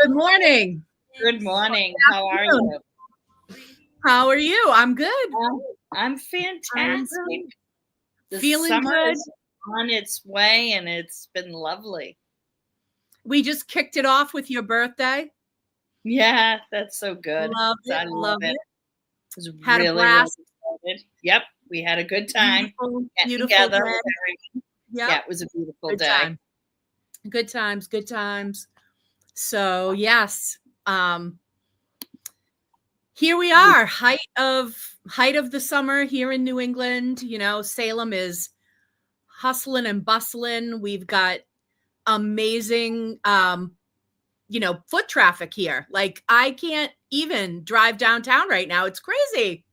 Good morning. Good morning. How are Afternoon. you? How are you? I'm good. I'm I'm fantastic. good. The Feeling summer good. is on its way and it's been lovely. We just kicked it off with your birthday. Yeah, that's so good. Love I it. love Love it. it. I was Had a really blast. excited. Yep, we had a good time Beautiful, getting beautiful together day. with everyone. Yep. Yeah, it was a beautiful Good day. time. Good times. Good times. So yes, um, here we are. Height of the summer here in New England. Salem is hustling and bustling. We've got amazing foot traffic here. Like I can't even drive downtown right now. It's crazy.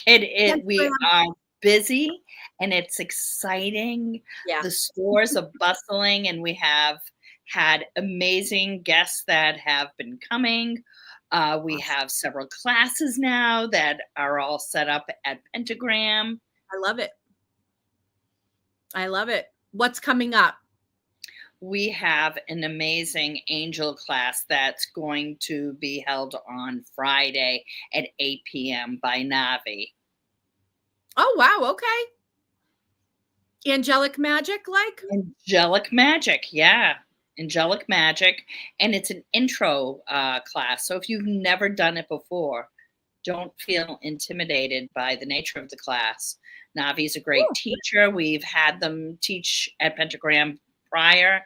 We are busy and it's exciting. Yeah. The stores are bustling and we have had amazing guests that have been coming. We have several classes now that are all set up at Pentagram. I love it. I love it. What's coming up? We have an amazing angel class that's going to be held on Friday at 8 p.m. by Navi. Oh, wow. Okay. Angelic magic, like? Angelic magic, yeah. Angelic magic. And it's an intro class. So if you've never done it before, don't feel intimidated by the nature of the class. Navi's a great teacher. We've had them teach at Pentagram prior.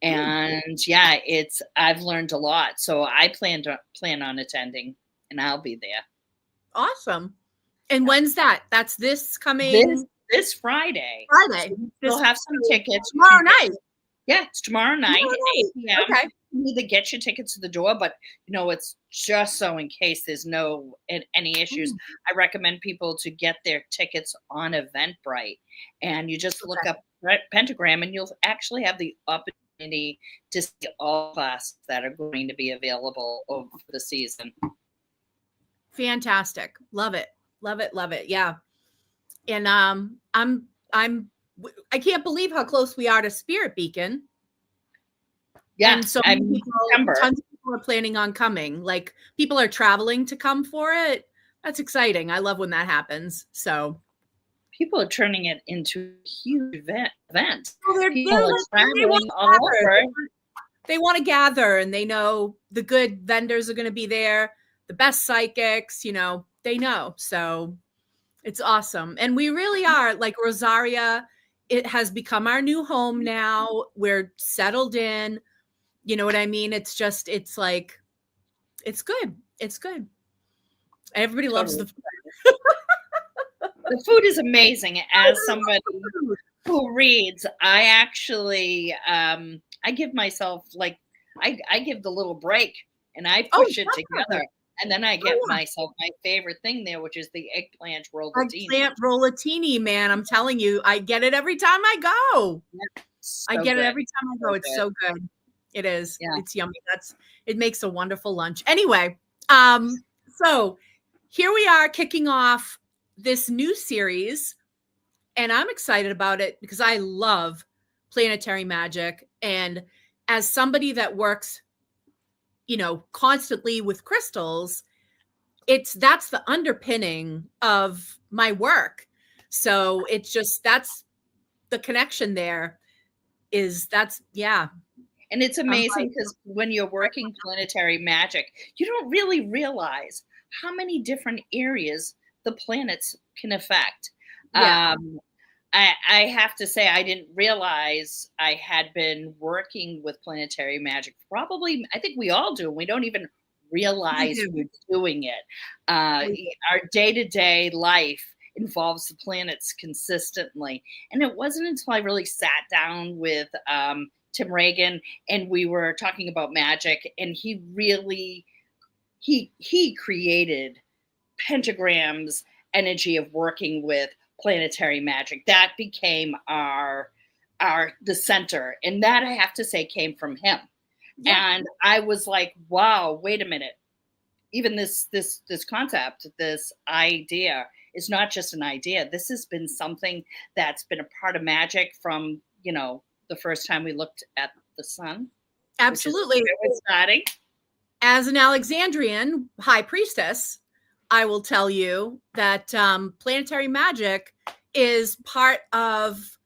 And yeah, I've learned a lot. So I plan on attending and I'll be there. Awesome. And when's that? That's this coming This Friday. Friday. So we'll have some tickets. Tomorrow night. Yeah, it's tomorrow night at 8 p.m. Okay. You either get your tickets to the door, but it's just so in case there's any issues. I recommend people to get their tickets on Eventbrite, and you just look up Pentagram, and you'll actually have the opportunity to see all classes that are going to be available over the season. Fantastic. Love it. Love it. Love it. Yeah. And I can't believe how close we are to Spirit Beacon. Yeah. And so tons of people are planning on coming. Like people are traveling to come for it. That's exciting. I love when that happens. So people are turning it into a huge event. Well, People are traveling all over. They want to gather and they know the good vendors are going to be there. The best psychics, they know. So it's awesome. And we really are like Rosaria. It has become our new home now. We're settled in. You know what I mean? It's like, it's good. It's good. Everybody loves the food. The food is amazing. As somebody who reads, I actually, I give myself I give the little break and I push it together. And then I get myself my favorite thing there, which is the eggplant rollatini. Eggplant rollatini, man. I'm telling you, I get it every time I go. Yeah, I get it every time I go. It's so good. It is. Yeah. It's yummy. It makes a wonderful lunch. Anyway, so here we are kicking off this new series, and I'm excited about it because I love planetary magic. And as somebody that works, constantly with crystals, that's the underpinning of my work. So that's the connection there yeah. And it's amazing because when you're working planetary magic, you don't really realize how many different areas the planets can affect. Yeah. I have to say, I didn't realize I had been working with planetary magic. Probably, I think we all do. We don't even realize we're doing it. Our day-to-day life involves the planets consistently. And it wasn't until I really sat down with Tim Reagan and we were talking about magic, and he really he created Pentagram's energy of working with planetary magic. That became the center, and that I have to say came from him. Yeah. And I was like, wow, wait a minute. Even this concept, this idea is not just an idea. This has been something that's been a part of magic from, the first time we looked at the sun. Absolutely. Which is where we're starting. As an Alexandrian high priestess, I will tell you that planetary magic is part of,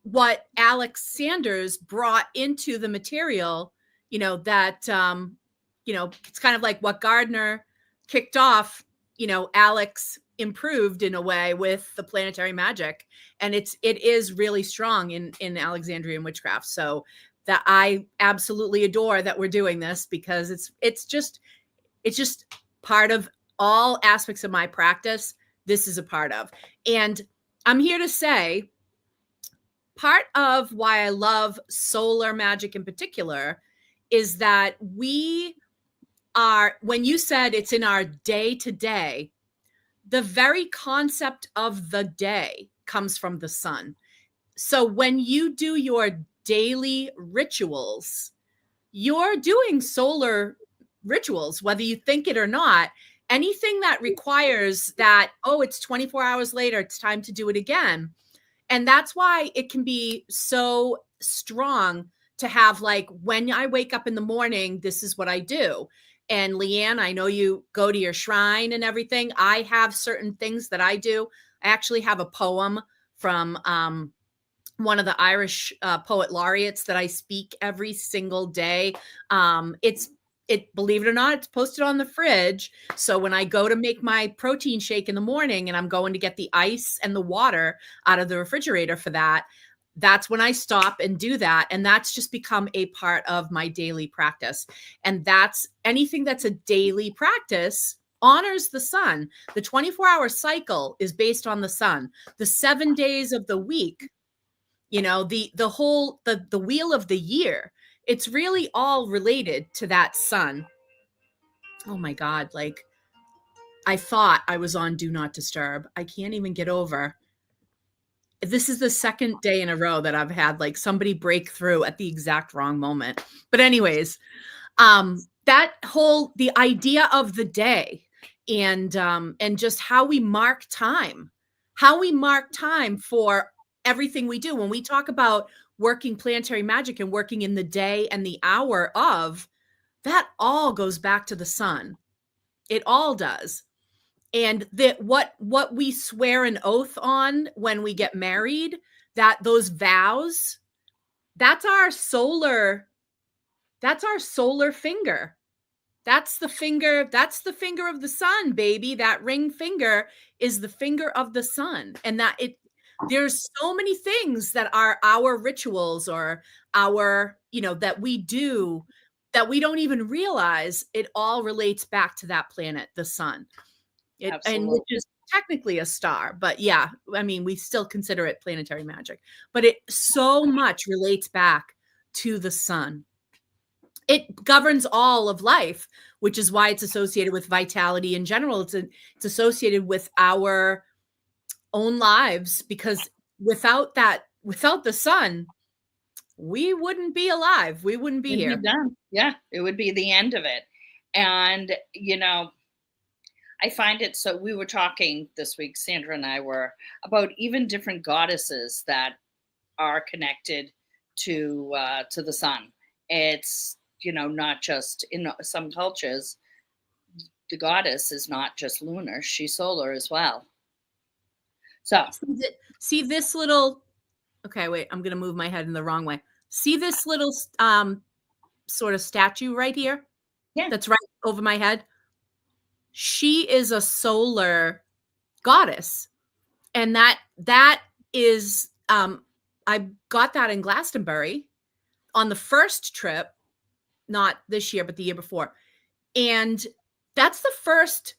what Alex Sanders brought into the material, that, it's kind of like what Gardner kicked off, Alex improved in a way with the planetary magic. And it is really strong in Alexandrian witchcraft. So that I absolutely adore that we're doing this, because it's just part of all aspects of my practice. This is a part of. And I'm here to say, part of why I love solar magic in particular is that when you said it's in our day to day, the very concept of the day comes from the sun. So when you do your daily rituals, you're doing solar rituals, whether you think it or not. Anything that requires that, oh, it's 24 hours later, it's time to do it again. And that's why it can be so strong to have, like, when I wake up in the morning, this is what I do. And Leanne, I know you go to your shrine and everything. I have certain things that I do. I actually have a poem from one of the Irish poet laureates that I speak every single day. Believe it or not, it's posted on the fridge. So when I go to make my protein shake in the morning and I'm going to get the ice and the water out of the refrigerator for that, that's when I stop and do that. And that's just become a part of my daily practice. And that's anything that's a daily practice honors the sun. The 24-hour cycle is based on the sun. The 7 days of the week, the whole the wheel of the year, it's really all related to that sun. Oh my God, like, I thought I was on Do Not Disturb. I can't even get over. This is the second day in a row that I've had, like, somebody break through at the exact wrong moment. But anyways, the idea of the day, and just how we mark time for everything we do. When we talk about working planetary magic and working in the day and the hour of, that all goes back to the sun. It all does. And that what we swear an oath on when we get married, that those vows, that's our solar finger. That's the finger of the sun, baby. That ring finger is the finger of the sun. And there's so many things that are our rituals, or our, that we do, that we don't even realize. It all relates back to that planet, the sun. And which is technically a star, but yeah, I mean, we still consider it planetary magic, but it so much relates back to the sun. It governs all of life, which is why it's associated with vitality in general. It's associated with our own lives, because without the sun, we wouldn't be alive. We wouldn't be here. Done. Yeah, it would be the end of it. And, I find it, so we were talking this week, Sandra and I were, about even different goddesses that are connected to the sun. It's, not just in some cultures, the goddess is not just lunar, she's solar as well. So see this little, okay, wait, I'm going to move my head in the wrong way. See this little sort of statue right here? Yeah. That's right over my head. She is a solar goddess. And that is, I got that in Glastonbury on the first trip, not this year, but the year before. And that's the first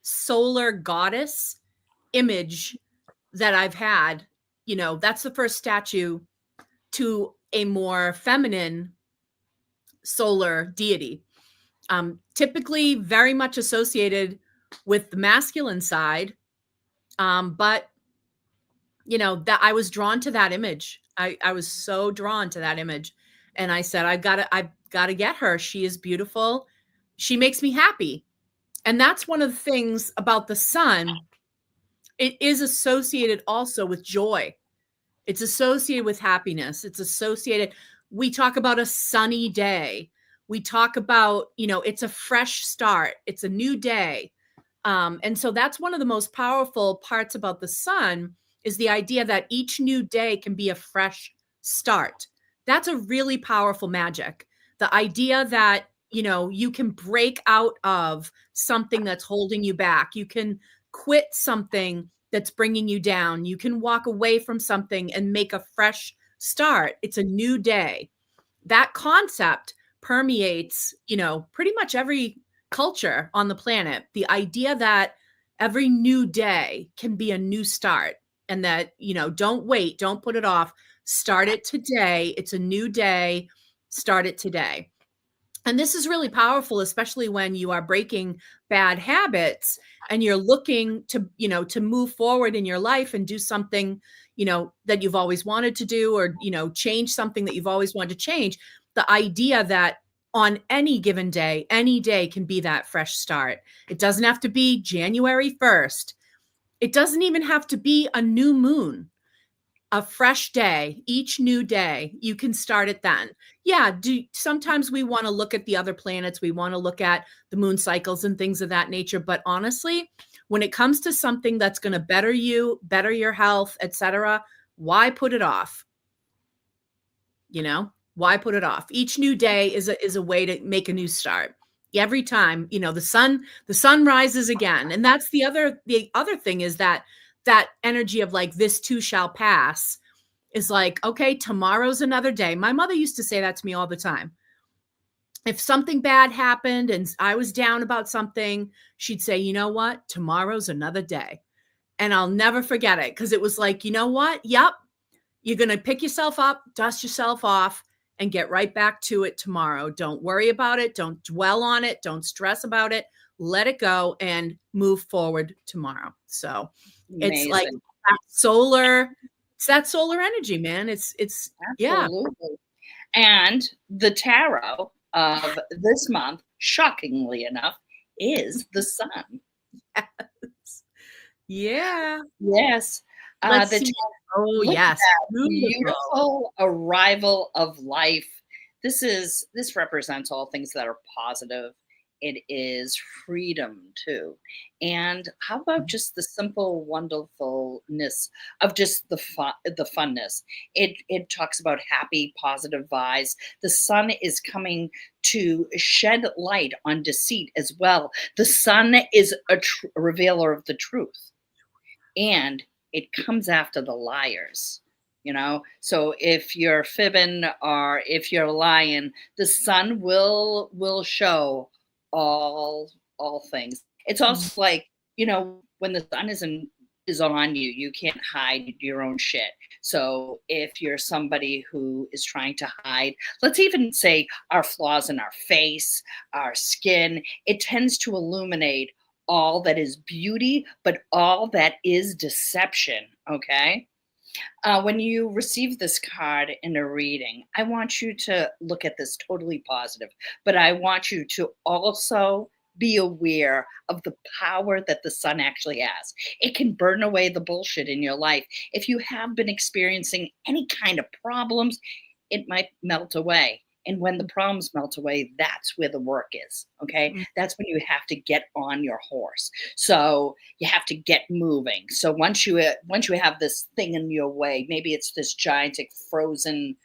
solar goddess image that I've had. That's the first statue to a more feminine solar deity. Typically very much associated with the masculine side. But that I was drawn to that image. I was so drawn to that image. And I said, I've got to get her. She is beautiful. She makes me happy. And that's one of the things about the sun. It is associated also with joy. It's associated with happiness. It's associated We talk about a sunny day. We talk about, it's a fresh start. It's a new day. And so that's one of the most powerful parts about the sun is the idea that each new day can be a fresh start. That's a really powerful magic. The idea that, you can break out of something that's holding you back. You can quit something that's bringing you down. You can walk away from something and make a fresh start. It's a new day. That concept permeates, pretty much every culture on the planet. The idea that every new day can be a new start and that, don't wait, don't put it off. Start it today. It's a new day. Start it today. And this is really powerful, especially when you are breaking bad habits and you're looking to move forward in your life and do something, that you've always wanted to do, or, change something that you've always wanted to change. The idea that on any given day, any day can be that fresh start. It doesn't have to be January 1st. It doesn't even have to be a new moon. A fresh day, each new day, you can start it then. Yeah, sometimes we want to look at the other planets, we want to look at the moon cycles and things of that nature, but honestly, when it comes to something that's going to better you, better your health, etc., why put it off? Why put it off? Each new day is a way to make a new start. Every time, the sun rises again. And that's the other thing is that energy of like, this too shall pass, is like, okay, tomorrow's another day. My mother used to say that to me all the time. If something bad happened and I was down about something, she'd say, you know what? Tomorrow's another day. And I'll never forget it, because it was like, you know what? Yep. You're going to pick yourself up, dust yourself off, and get right back to it tomorrow. Don't worry about it. Don't dwell on it. Don't stress about it. Let it go and move forward tomorrow. So it's like that solar energy, man. It's yeah. Absolutely. And the tarot of this month, shockingly enough, is the sun. Yeah. Yes. Let's see. Oh, yes. Beautiful arrival of life. This represents all things that are positive. It is freedom too. And how about just the simple wonderfulness of just the funness? It talks about happy, positive vibes. The sun is coming to shed light on deceit as well. The sun is a revealer of the truth, and it comes after the liars. So if you're fibbing or if you're lying, the sun will show all things. It's also like, when the sun is on you, you can't hide your own shit. So if you're somebody who is trying to hide, let's even say our flaws in our face, our skin, it tends to illuminate all that is beauty, but all that is deception. Okay. When you receive this card in a reading, I want you to look at this totally positive, but I want you to also be aware of the power that the sun actually has. It can burn away the bullshit in your life. If you have been experiencing any kind of problems, it might melt away. And when the problems melt away, that's where the work is. Okay. That's when you have to get on your horse. So you have to get moving. So once you have this thing in your way, maybe it's this gigantic frozen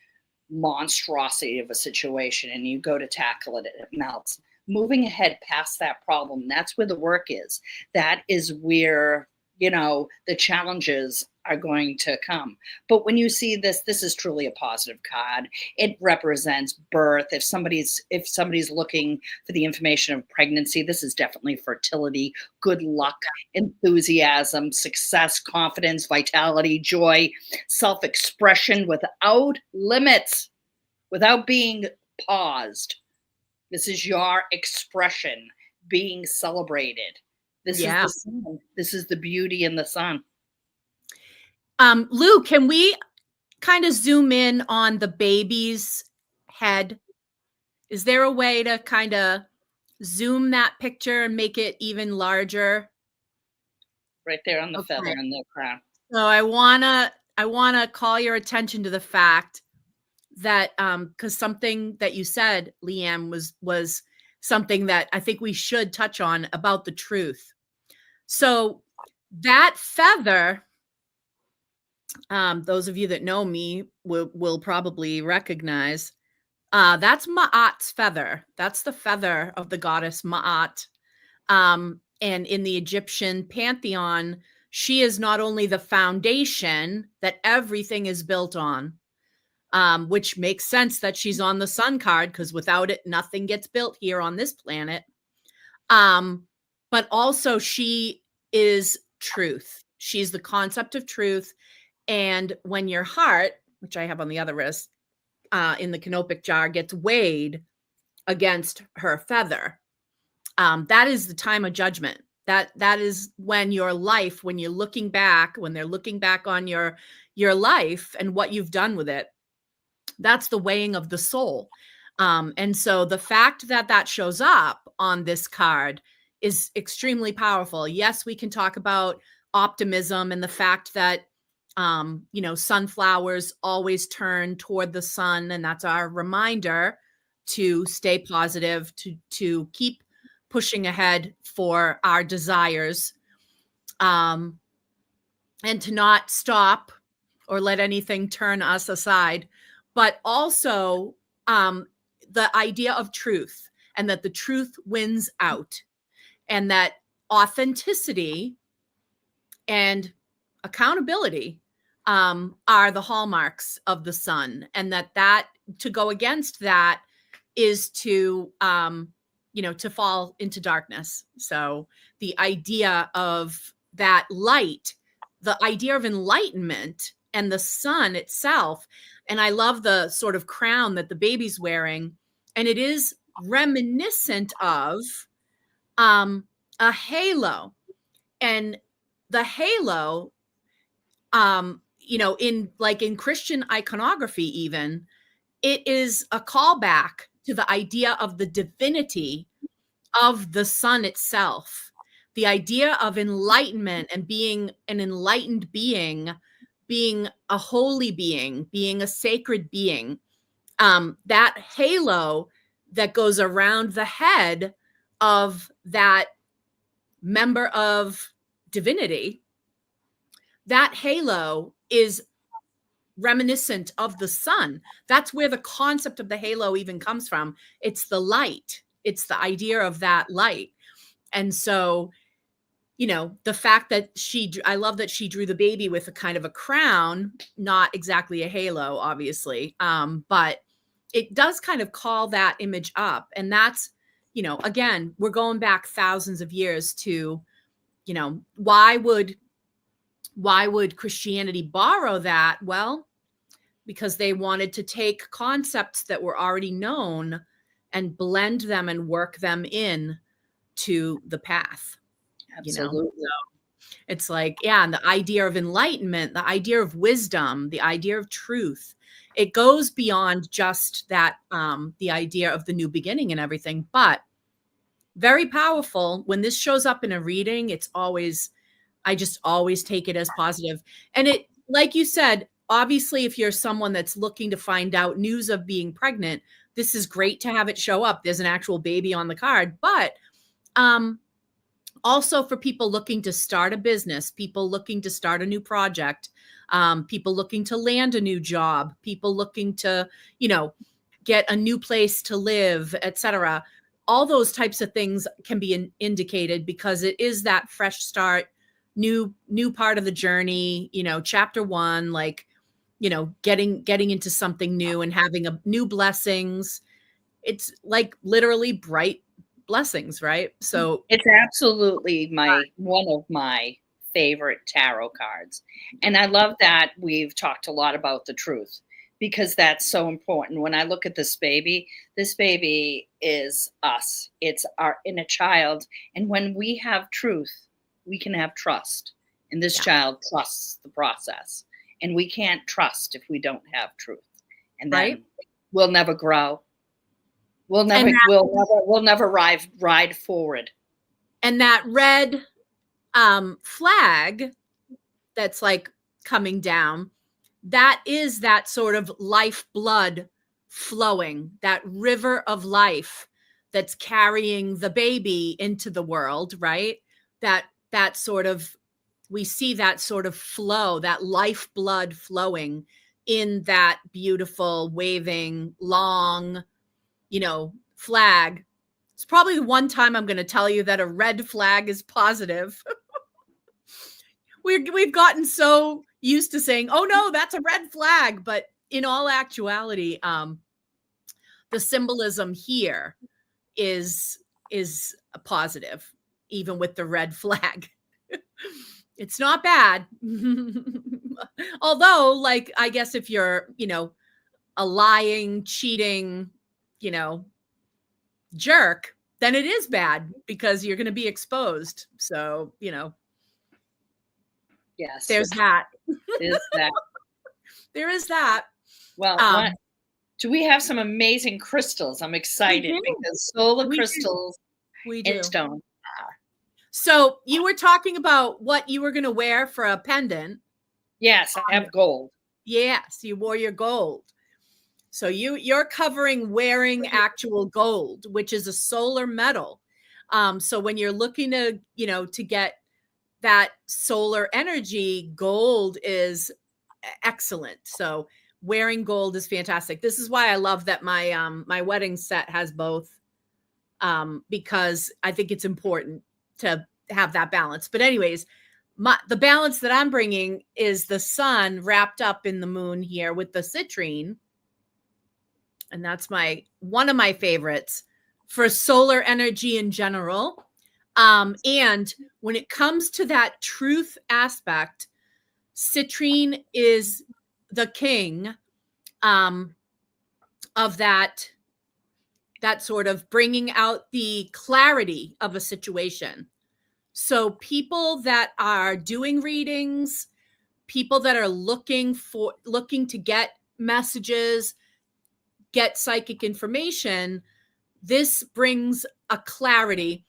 monstrosity of a situation, and you go to tackle it, it melts. Moving ahead past that problem, that's where the work is. That is where the challenges are going to come. But when you see this is truly a positive card. It represents birth. If somebody's looking for the information of pregnancy, this is definitely fertility, good luck, enthusiasm, success, confidence, vitality, joy, self-expression without limits, without being paused. This is your expression being celebrated. This is the sun. This is the beauty in the sun. Lou, can we kind of zoom in on the baby's head? Is there a way to kind of zoom that picture and make it even larger? Right there on the feather and the crown. So I wanna call your attention to the fact that because something that you said, Leanne, was something that I think we should touch on about the truth. So that feather, those of you that know me will probably recognize, that's Ma'at's feather. That's the feather of the goddess Ma'at. And in the Egyptian pantheon, she is not only the foundation that everything is built on, which makes sense that she's on the sun card, because without it, nothing gets built here on this planet. But also she is truth. She's the concept of truth. And when your heart, which I have on the other wrist, in the canopic jar, gets weighed against her feather, that is the time of judgment. That is when your life, when you're looking back, when they're looking back on your life and what you've done with it, that's the weighing of the soul. And so the fact that that shows up on this card is extremely powerful. Yes, we can talk about optimism and the fact that sunflowers always turn toward the sun, and that's our reminder to stay positive, to keep pushing ahead for our desires, and to not stop or let anything turn us aside. But also the idea of truth, and that the truth wins out, and that authenticity and accountability are the hallmarks of the sun, and that to go against that is to to fall into darkness. So the idea of that light, the idea of enlightenment, and the sun itself. And I love the sort of crown that the baby's wearing, and it is reminiscent of a halo. And the halo, in Christian iconography, even, it is a callback to the idea of the divinity of the sun itself, the idea of enlightenment and being an enlightened being, being a holy being, being a sacred being. That halo that goes around the head of that member of divinity, that halo is reminiscent of the sun. That's where the concept of the halo even comes from. It's the light. It's the idea of that light. And so, the fact that I love that she drew the baby with a kind of a crown, not exactly a halo, obviously. But it does kind of call that image up. And that's, again, we're going back thousands of years to, why would Christianity borrow that? Well, because they wanted to take concepts that were already known and blend them and work them in to the path. Absolutely. So it's like, and the idea of enlightenment, the idea of wisdom, the idea of truth, it goes beyond just that, the idea of the new beginning and everything, but very powerful. When this shows up in a reading, I just always take it as positive. And it, like you said, obviously, if you're someone that's looking to find out news of being pregnant, this is great to have it show up. There's an actual baby on the card. But also for people looking to start a business, people looking to start a new project, people looking to land a new job, people looking to, get a new place to live, etc. All those types of things can be indicated, because it is that fresh start, new part of the journey, chapter 1, like, getting into something new and having a new blessings. It's like literally bright blessings, right? So it's absolutely one of my favorite tarot cards. And I love that we've talked a lot about the truth, because that's so important. When I look at this baby is us. It's our inner child. And when we have truth, we can have trust. And this child trusts the process. And we can't trust if we don't have truth. And then we'll never grow. We'll never ride forward. And that red flag that's like coming down, that is that sort of lifeblood flowing, that river of life that's carrying the baby into the world, right? That sort of, we see that sort of flow, that lifeblood flowing in that beautiful, waving, long, flag. It's probably the one time I'm going to tell you that a red flag is positive. We've gotten so used to saying, "Oh no, that's a red flag," but in all actuality, the symbolism here is a positive, even with the red flag. It's not bad. Although, like, I guess if you're, a lying, cheating, jerk, then it is bad because you're going to be exposed. So, Yes. there's that. Is that. There is that. Well, do we have some amazing crystals? I'm excited because solar crystals in stone. So you were talking about what you were going to wear for a pendant. Yes, I have gold. Yes, you wore your gold. So you're covering wearing actual gold, which is a solar metal. So when you're looking to, to get that solar energy, gold is excellent. So wearing gold is fantastic. This is why I love that my wedding set has both, because I think it's important to have that balance. But anyways, the balance that I'm bringing is the sun wrapped up in the moon here with the citrine. And that's one of my favorites for solar energy in general. And when it comes to that truth aspect, citrine is the king of that sort of bringing out the clarity of a situation. So people that are doing readings, people that are looking to get messages, get psychic information, this brings a clarity.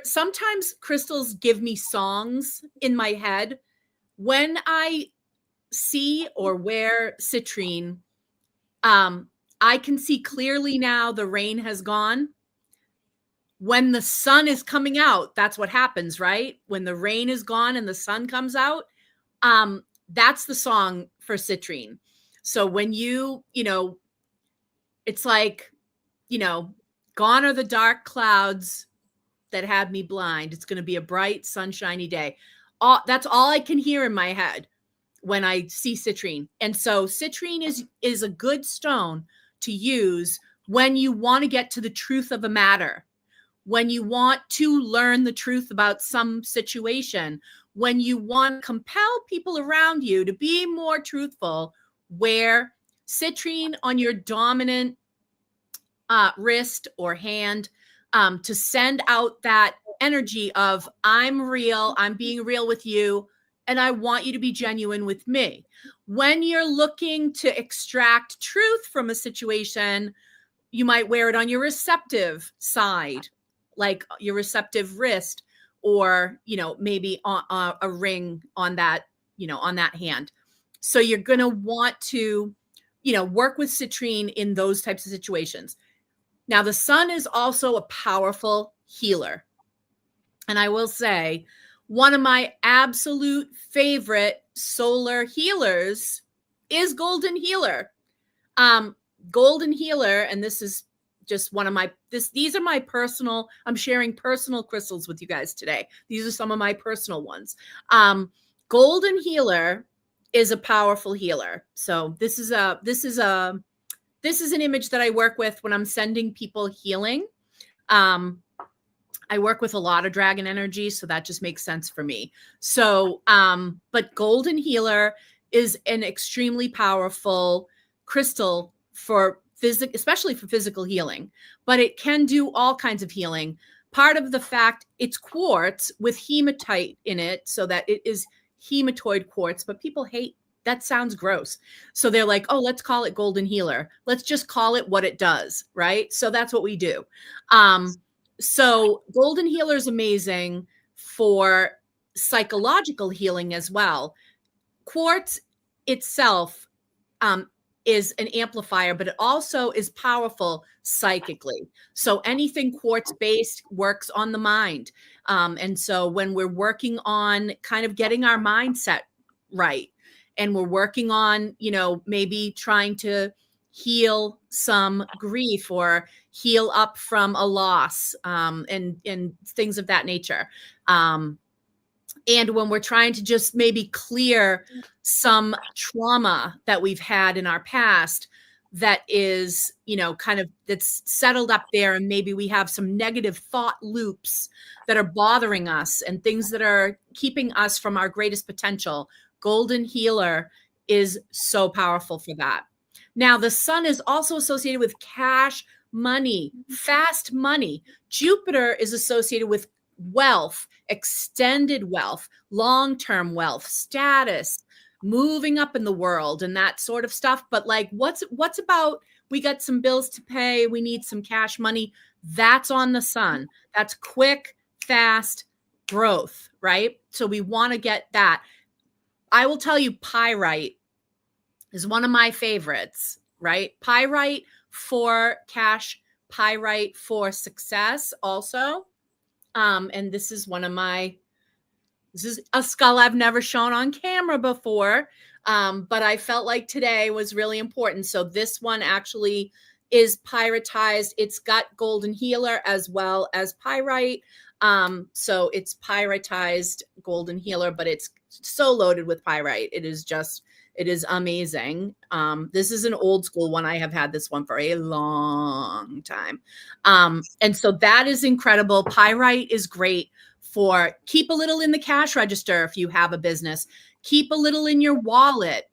Sometimes crystals give me songs in my head. When I see or wear citrine, I can see clearly now the rain has gone. When the sun is coming out, that's what happens, right? When the rain is gone and the sun comes out, that's the song for citrine. So when it's like, gone are the dark clouds that had me blind. It's going to be a bright, sunshiny day. That's all I can hear in my head when I see citrine. And so citrine is a good stone to use when you want to get to the truth of a matter, when you want to learn the truth about some situation, when you want to compel people around you to be more truthful. Wear citrine on your dominant wrist or hand to send out that energy of, I'm real, I'm being real with you, and I want you to be genuine with me. When you're looking to extract truth from a situation, you might wear it on your receptive side, like your receptive wrist, or, maybe a ring on that, on that hand. So you're going to want to, work with citrine in those types of situations. Now, the sun is also a powerful healer. And I will say, one of my absolute favorite solar healers is Golden Healer. Golden Healer, and this is just one of these are my personal, I'm sharing personal crystals with you guys today. These are some of my personal ones. Golden Healer is a powerful healer. So this is an image that I work with when I'm sending people healing. I work with a lot of dragon energy, so that just makes sense for me. So, but Golden Healer is an extremely powerful crystal especially for physical healing, but it can do all kinds of healing. Part of the fact it's quartz with hematite in it, so that it is hematoid quartz, but people hate that, sounds gross. So they're like, oh, let's call it Golden Healer. Let's just call it what it does, right? So that's what we do. So Golden Healer is amazing for psychological healing as well. Quartz itself is an amplifier, but it also is powerful psychically. So anything quartz based works on the mind. And so when we're working on kind of getting our mindset right, and we're working on, maybe trying to heal some grief or heal up from a loss, and things of that nature. And when we're trying to just maybe clear some trauma that we've had in our past that is, kind of that's settled up there, and maybe we have some negative thought loops that are bothering us and things that are keeping us from our greatest potential. Golden Healer is so powerful for that. Now, the sun is also associated with cash, money, fast money. Jupiter is associated with wealth, extended wealth, long-term wealth, status, moving up in the world and that sort of stuff. But like, what's about, we got some bills to pay, we need some cash money. That's on the sun. That's quick, fast growth, right? So we want to get that. I will tell you, pyrite is one of my favorites, right? Pyrite for cash, pyrite for success also. And this is a skull I've never shown on camera before. But I felt like today was really important. So this one actually is pyritized. It's got Golden Healer as well as pyrite. So it's pyritized Golden Healer, but it's so loaded with pyrite. It is amazing. This is an old school one. I have had this one for a long time. And so that is incredible. Pyrite is great for keep a little in the cash register if you have a business. Keep a little in your wallet.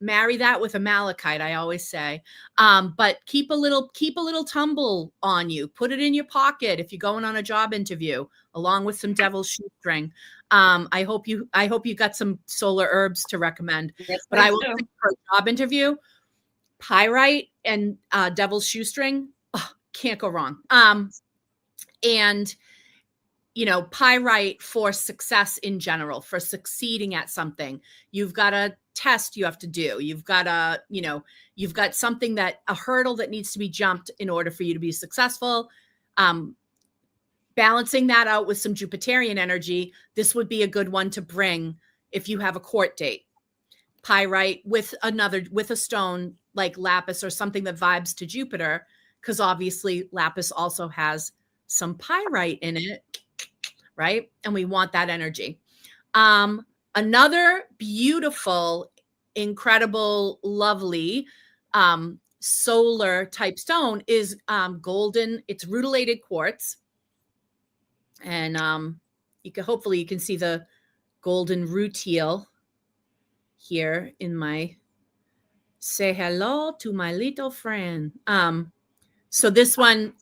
Marry that with a malachite, I always say. But keep a little tumble on you. Put it in your pocket if you're going on a job interview, along with some devil's shoestring. I hope you got some solar herbs to recommend. Yes, but I will say for a job interview, pyrite and devil's shoestring, can't go wrong. And pyrite for success in general, for succeeding at something. You've got a test you have to do. You've got something a hurdle that needs to be jumped in order for you to be successful. Balancing that out with some Jupiterian energy, this would be a good one to bring if you have a court date. Pyrite with a stone like lapis or something that vibes to Jupiter, because obviously lapis also has some pyrite in it, right? And we want that energy. Another beautiful, incredible, lovely solar type stone is golden. It's rutilated quartz. And hopefully you can see the golden rutile here in my, say hello to my little friend. So this one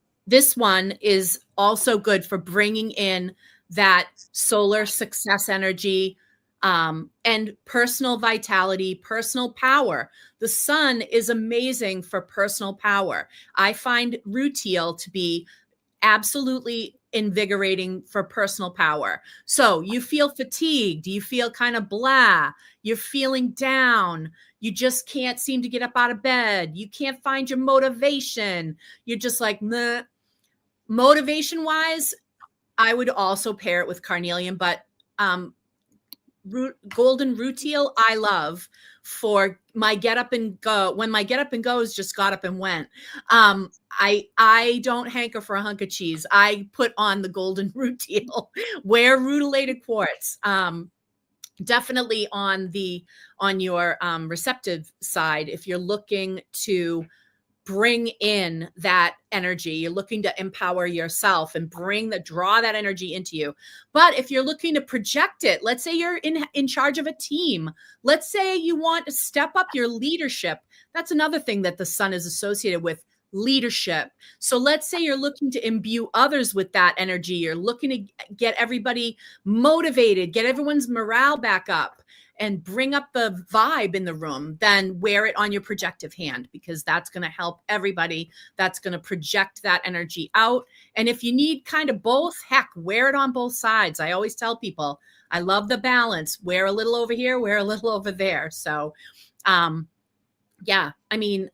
is also good for bringing in that solar success energy, and personal vitality, personal power. The sun is amazing for personal power. I find rutile to be absolutely invigorating for personal power. So you feel fatigued, you feel kind of blah, you're feeling down, you just can't seem to get up out of bed, you can't find your motivation, you're just like, meh. Motivation wise, I would also pair it with carnelian, but golden rutile I love for my get up and go. When my get up and goes just got up and went, I don't hanker for a hunk of cheese. I put on the golden rutile. Wear rutilated quartz. Definitely on your receptive side, if you're looking to bring in that energy, you're looking to empower yourself and draw that energy into you. But if you're looking to project it, let's say you're in charge of a team, let's say you want to step up your leadership. That's another thing that the sun is associated with, leadership. So let's say you're looking to imbue others with that energy. You're looking to get everybody motivated, get everyone's morale back up, and bring up the vibe in the room. Then wear it on your projective hand, because that's going to help everybody. That's going to project that energy out. And if you need kind of both, heck, wear it on both sides. I always tell people, I love the balance. Wear a little over here, wear a little over there. So Yeah. I mean,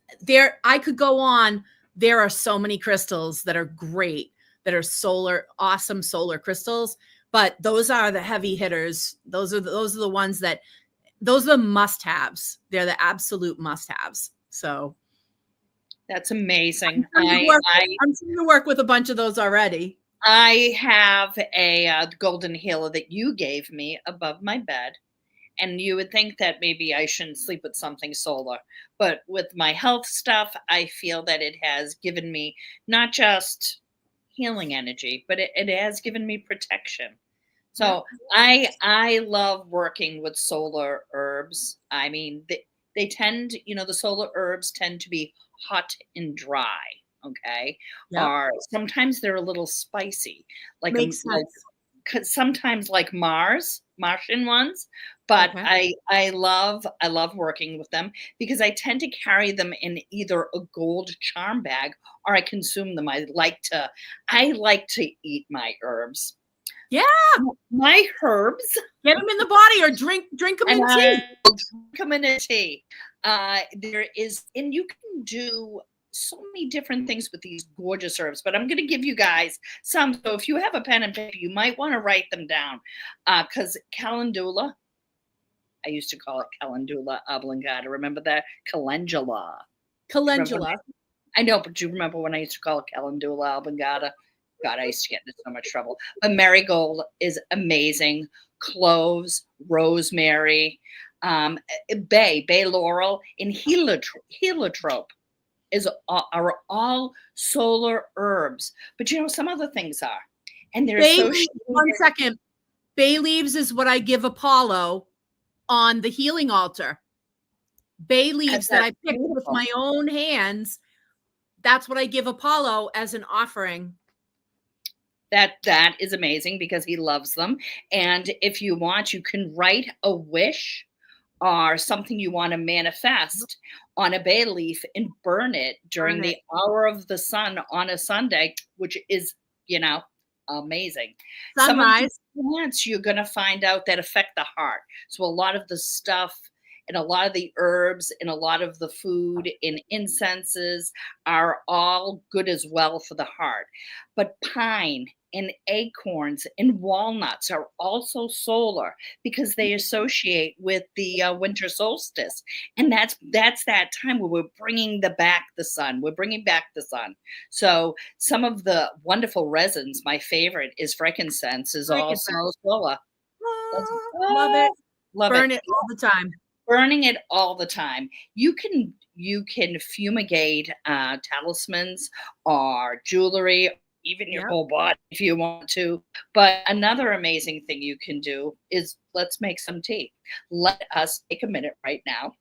I could go on. There are so many crystals that are great, that are awesome solar crystals, but those are the heavy hitters. Those are the ones that, those are the must-haves. They're the absolute must-haves. So That's amazing. I'm sure you work with a bunch of those already. I have a golden healer that you gave me above my bed. And you would think that maybe I shouldn't sleep with something solar. But with my health stuff, I feel that it has given me not just healing energy, but it has given me protection. So I love working with solar herbs. I mean, they tend, the solar herbs tend to be hot and dry. Okay. Yep. Or sometimes they're a little spicy, Makes sense. sometimes like Martian ones. But Okay. I love working with them because I tend to carry them in either a gold charm bag or I consume them. I like to eat my herbs. Yeah. My herbs, Get them in the body or drink them and in I tea. drink 'em in a tea. And you can do so many different things with these gorgeous herbs, but I'm going to give you guys some. So if you have a pen and paper, you might want to write them down. Because calendula, I used to call it calendula oblongata. Remember that? Calendula. Calendula. I know, but do you remember when I used to call it calendula oblongata? God, I used to get into so much trouble. But marigold is amazing. Cloves, rosemary, bay laurel, and heliotrope are all solar herbs. But some other things are, and they're associated. 1 second. Bay leaves is what I give Apollo on the healing altar. Bay leaves that I picked with my own hands. That's what I give Apollo as an offering. That is amazing because he loves them. And if you want, you can write a wish or something you want to manifest on a bay leaf and burn it during the hour of the sun on a Sunday, which is, amazing. Some of Sunrise. these plants you're going to find out that affect the heart. So a lot of the stuff and a lot of the herbs and a lot of the food and incenses are all good as well for the heart. But pine and acorns and walnuts are also solar because they associate with the winter solstice, and that's that time where we're bringing back the sun. We're bringing back the sun. So some of the wonderful resins, my favorite is frankincense, is also solar. Love it. Love Burn it all the time. Burning it all the time. You can fumigate talismans or jewelry, even your whole body if you want to. But another amazing thing you can do is let's make some tea. Let us take a minute right now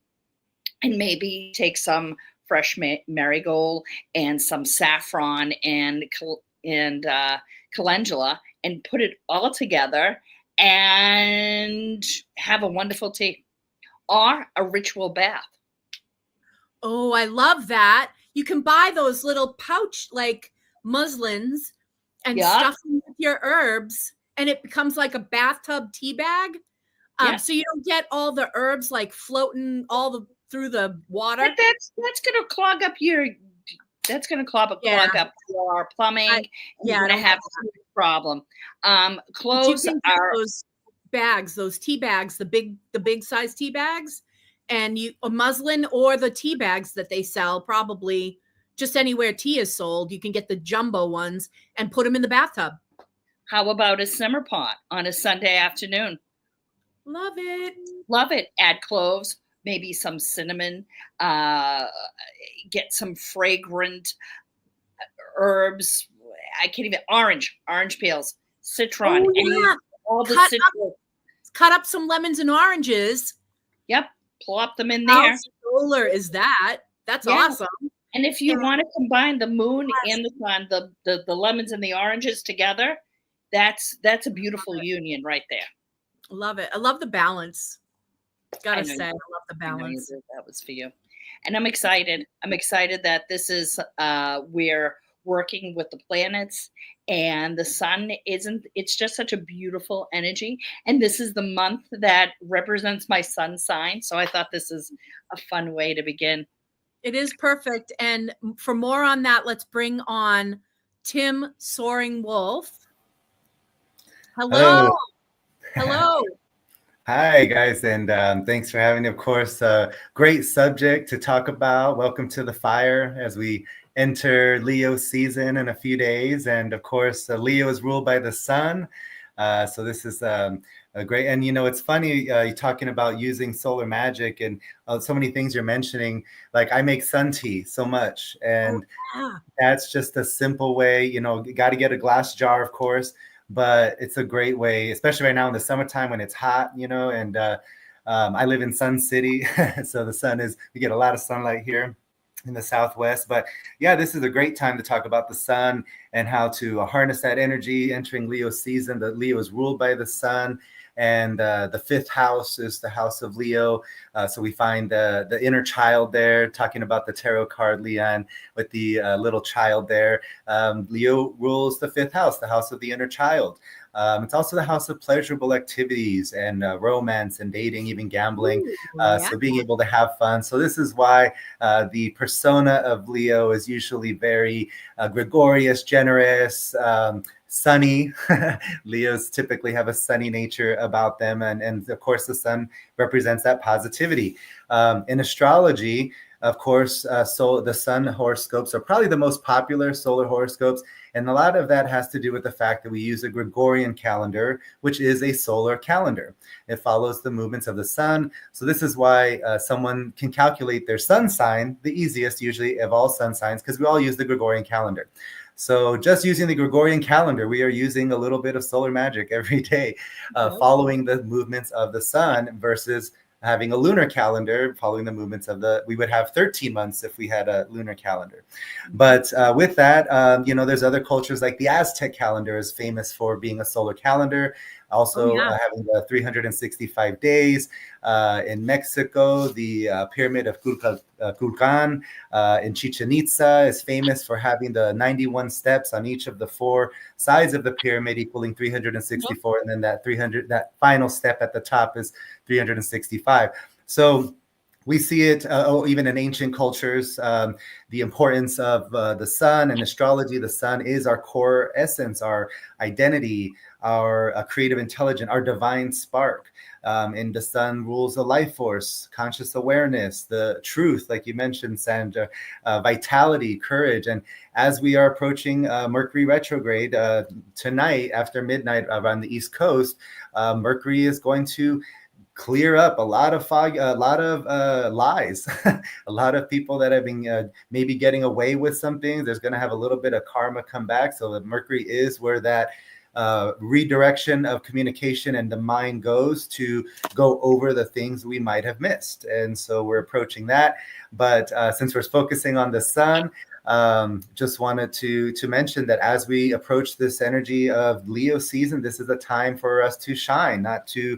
and maybe take some fresh marigold and some saffron and calendula and put it all together and have a wonderful tea or a ritual bath. Oh, I love that. You can buy those little pouch like muslins and stuff them with your herbs, and it becomes like a bathtub tea bag. So you don't get all the herbs like floating through the water. That's going to clog up your plumbing. You're going to have a problem. Cloves are those tea bags, the big size tea bags, and a muslin or the tea bags that they sell, probably just anywhere tea is sold. You can get the jumbo ones and put them in the bathtub. How about a simmer pot on a Sunday afternoon? Love it. Love it. Add cloves, maybe some cinnamon, get some fragrant herbs. I can't even orange peels, citron. Oh, yeah. All the citrus. Cut up some lemons and oranges. Yep. Plop them in there. How solar is that? That's awesome. And if you want to combine the moon and the sun, the lemons and the oranges together, that's a beautiful union right there. Love it. I love the balance. Gotta say, I love the balance. That was for you. And I'm excited. I'm excited that this is we're working with the planets, and the sun it's just such a beautiful energy. And this is the month that represents my sun sign. So I thought this is a fun way to begin. It is perfect. And for more on that, let's bring on Tim Soaring Wolf. Hello. Hello. Hi, guys, and thanks for having me. Of course, great subject to talk about. Welcome to the fire as we enter Leo season in a few days. And of course, Leo is ruled by the sun. So this is a great, and it's funny, you're talking about using solar magic and so many things you're mentioning. Like I make sun tea so much, and that's just a simple way, you got to get a glass jar, of course, but it's a great way, especially right now in the summertime when it's hot, and I live in Sun City. So we get a lot of sunlight here in the Southwest. But yeah, this is a great time to talk about the sun and how to harness that energy entering Leo season. The Leo is ruled by the sun. And the fifth house is the house of Leo. So we find the inner child there, talking about the tarot card, Leon, with the little child there. Leo rules the fifth house, the house of the inner child. It's also the house of pleasurable activities and romance and dating, even gambling. So being able to have fun. So this is why the persona of Leo is usually very gregarious, generous, sunny. Leos typically have a sunny nature about them. And of course, the sun represents that positivity. In astrology, of course, so the sun horoscopes are probably the most popular solar horoscopes. And a lot of that has to do with the fact that we use a Gregorian calendar, which is a solar calendar. It follows the movements of the sun. So this is why someone can calculate their sun sign, the easiest usually of all sun signs, because we all use the Gregorian calendar. So just using the Gregorian calendar, we are using a little bit of solar magic every day, following the movements of the sun versus having a lunar calendar following the movements of we would have 13 months if we had a lunar calendar. But with that, there's other cultures like the Aztec calendar is famous for being a solar calendar. Also having the 365 days. In Mexico, the pyramid of Kulkan in Chichen Itza is famous for having the 91 steps on each of the four sides of the pyramid equaling 364. And then that final step at the top is 365. So we see it even in ancient cultures, the importance of the sun and astrology. The sun is our core essence, our identity, our creative intelligence, our divine spark. And the sun rules the life force, conscious awareness, the truth, like you mentioned, Sandra, vitality, courage. And as we are approaching Mercury retrograde tonight after midnight around the East Coast, Mercury is going to clear up a lot of fog, a lot of lies, a lot of people that have been maybe getting away with some things. There's going to have a little bit of karma come back. So the Mercury is where that redirection of communication and the mind goes to go over the things we might have missed. And so we're approaching that. But since we're focusing on the sun, just wanted to mention that as we approach this energy of Leo season, this is a time for us to shine, not to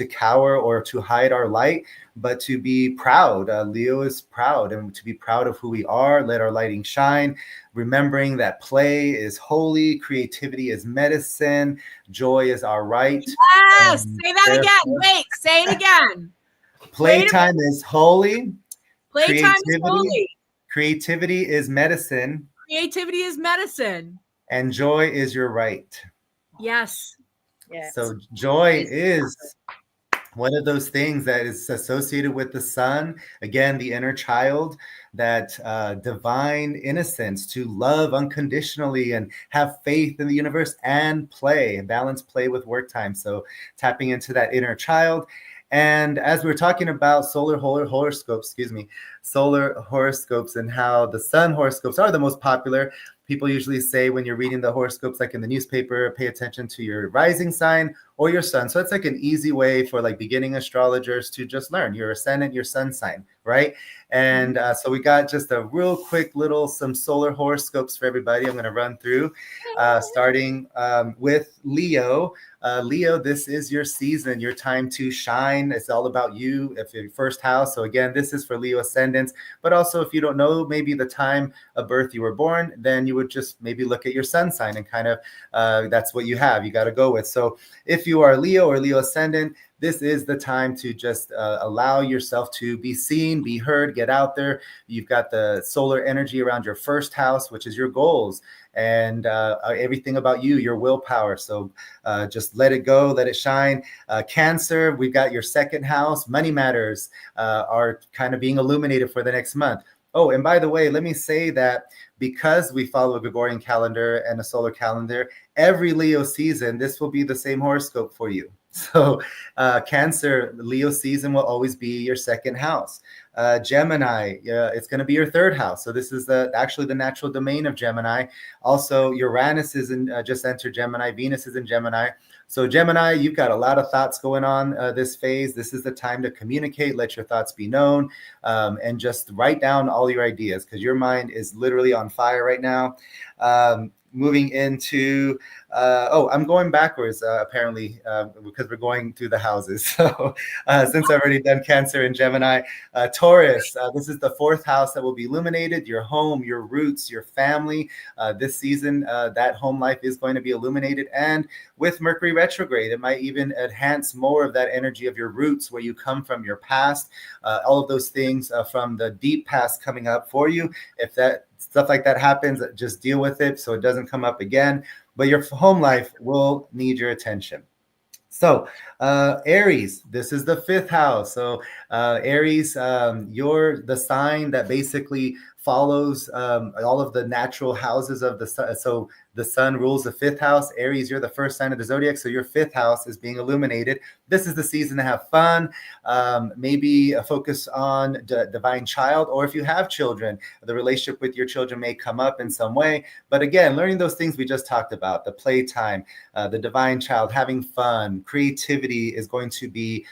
cower or to hide our light, but to be proud. Leo is proud, and to be proud of who we are. Let our lighting shine, remembering that play is holy, creativity is medicine, joy is our right. Yes, say that again. Wait, say it again. Playtime is holy. Playtime is holy. Creativity is medicine. Creativity is medicine. And joy is your right. Yes. So joy is one of those things that is associated with the sun. Again, the inner child, that divine innocence to love unconditionally and have faith in the universe and play, balance play with work time. So tapping into that inner child. And as we're talking about solar horoscopes and how the sun horoscopes are the most popular, people usually say when you're reading the horoscopes, like in the newspaper, pay attention to your rising sign or your sun. So it's like an easy way for like beginning astrologers to just learn your ascendant, your sun sign, right? And so we got just a real quick some solar horoscopes for everybody. I'm going to run through, starting with Leo. Leo, this is your season, your time to shine. It's all about you, if your first house. So again, this is for Leo ascendants, but also if you don't know maybe the time of birth you were born, then you would just maybe look at your sun sign and kind of that's what you have, you got to go with. So if you are Leo or Leo ascendant, this is the time to just allow yourself to be seen, be heard, get out there. You've got the solar energy around your first house, which is your goals and everything about you, your willpower. So just let it go, let it shine. Cancer, we've got your second house. Money matters are kind of being illuminated for the next month. Oh, and by the way, let me say that because we follow a Gregorian calendar and a solar calendar, every Leo season, this will be the same horoscope for you. So Cancer, Leo season will always be your second house. Gemini, it's going to be your third house. So this is actually the natural domain of Gemini. Also, Uranus is just entered Gemini. Venus is in Gemini. So Gemini, you've got a lot of thoughts going on this phase. This is the time to communicate, let your thoughts be known, and just write down all your ideas because your mind is literally on fire right now. Moving into, I'm going backwards apparently because we're going through the houses. So since I've already done Cancer and Gemini, Taurus, this is the fourth house that will be illuminated, your home, your roots, your family. This season, that home life is going to be illuminated. And with Mercury retrograde, it might even enhance more of that energy of your roots, where you come from, your past, all of those things from the deep past coming up for you. If that stuff like that happens, just deal with it so it doesn't come up again. But your home life will need your attention. So Aries, this is the fifth house. So Aries, you're the sign that basically follows all of the natural houses of the sun. So the sun rules the fifth house. Aries, you're the first sign of the zodiac. So your fifth house is being illuminated. This is the season to have fun. Maybe a focus on divine child, or if you have children, the relationship with your children may come up in some way. But again, learning those things we just talked about, the playtime, the divine child, having fun, creativity is going to be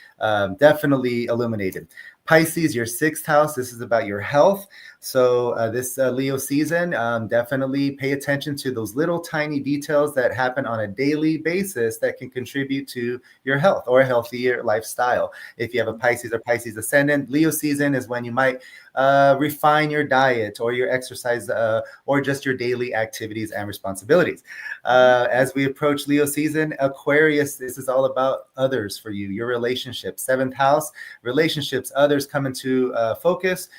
definitely illuminated. Pisces, your sixth house, this is about your health. So this Leo season, definitely pay attention to those little tiny details that happen on a daily basis that can contribute to your health or a healthier lifestyle. If you have a Pisces or Pisces ascendant, Leo season is when you might refine your diet or your exercise or just your daily activities and responsibilities. As we approach Leo season, Aquarius, this is all about others for you, your relationships. Seventh house, relationships, others come into focus.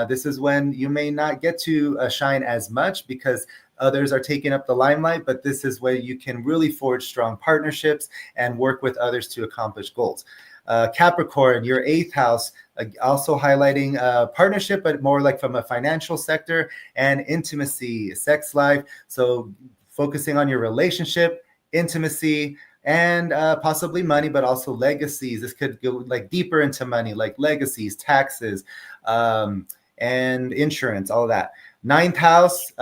This is when you may not get to shine as much because others are taking up the limelight, but this is where you can really forge strong partnerships and work with others to accomplish goals. Capricorn, your eighth house, also highlighting partnership, but more like from a financial sector and intimacy, sex life. So focusing on your relationship, intimacy, and possibly money, but also legacies. This could go like deeper into money, like legacies, taxes, and insurance, all of that. Ninth house,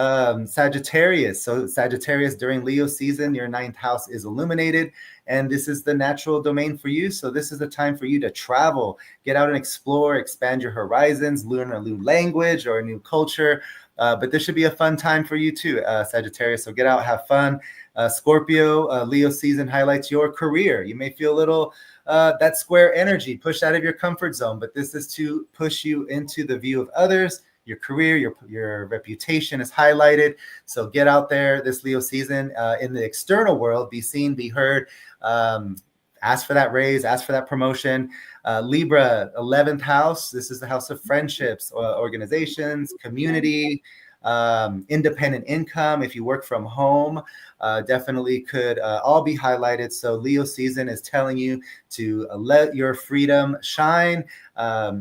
Sagittarius. So Sagittarius, during Leo season, your ninth house is illuminated, and this is the natural domain for you. So this is the time for you to travel, get out and explore, expand your horizons, learn a new language or a new culture. But this should be a fun time for you too, Sagittarius. So get out, have fun. Scorpio, Leo season highlights your career. You may feel a little that square energy, pushed out of your comfort zone, but this is to push you into the view of others. Your career, your reputation is highlighted. So get out there this Leo season in the external world, be seen, be heard. Ask for that raise, ask for that promotion. Libra, 11th house. This is the house of friendships, organizations, community, independent income. If you work from home, definitely could all be highlighted. So Leo season is telling you to let your freedom shine.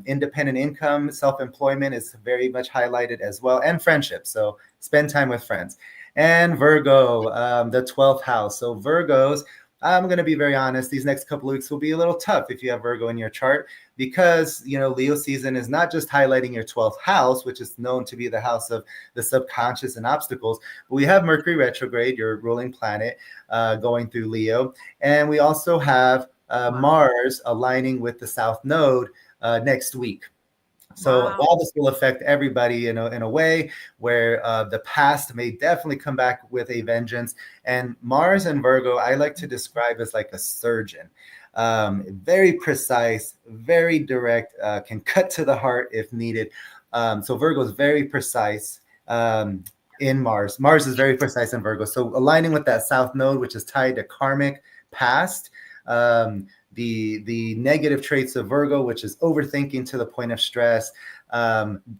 Independent income, self-employment is very much highlighted as well, and friendship. So spend time with friends. And Virgo, the 12th house. So Virgos, I'm going to be very honest, these next couple of weeks will be a little tough if you have Virgo in your chart, because, you know, Leo season is not just highlighting your 12th house, which is known to be the house of the subconscious and obstacles, but we have Mercury retrograde, your ruling planet, going through Leo. And we also have Mars aligning with the South Node next week. So while this will affect everybody in a way where the past may definitely come back with a vengeance, and Mars and Virgo, I like to describe as like a surgeon. Very precise, very direct, can cut to the heart if needed. So Virgo is very precise in Mars. Mars is very precise in Virgo. So aligning with that South Node, which is tied to karmic past, the negative traits of Virgo, which is overthinking to the point of stress,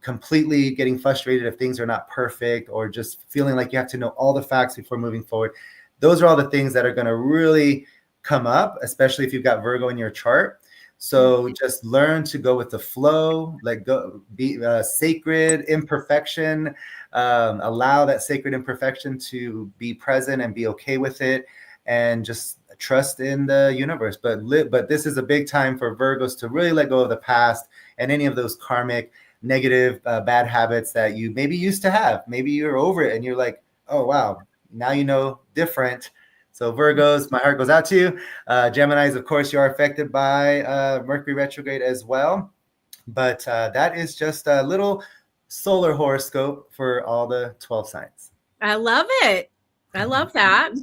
completely getting frustrated if things are not perfect, or just feeling like you have to know all the facts before moving forward. Those are all the things that are going to really come up, especially if you've got Virgo in your chart. So just learn to go with the flow, let go, be sacred imperfection, allow that sacred imperfection to be present and be okay with it, and just trust in the universe. But this is a big time for Virgos to really let go of the past and any of those karmic, negative, bad habits that you maybe used to have. Maybe you're over it and you're like, oh, wow, now you know different. So Virgos, my heart goes out to you. Geminis, of course, you are affected by Mercury retrograde as well. But that is just a little solar horoscope for all the 12 signs. I love it. I love that.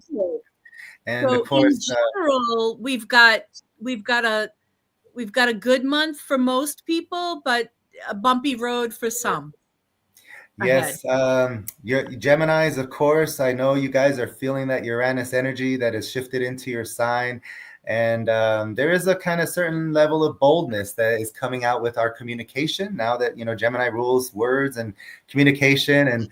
And so of course, in general, we've got a good month for most people, but a bumpy road for some. yes, your Geminis, of course. I know you guys are feeling that Uranus energy that has shifted into your sign. And there is a kind of certain level of boldness that is coming out with our communication now that, Gemini rules words and communication. And,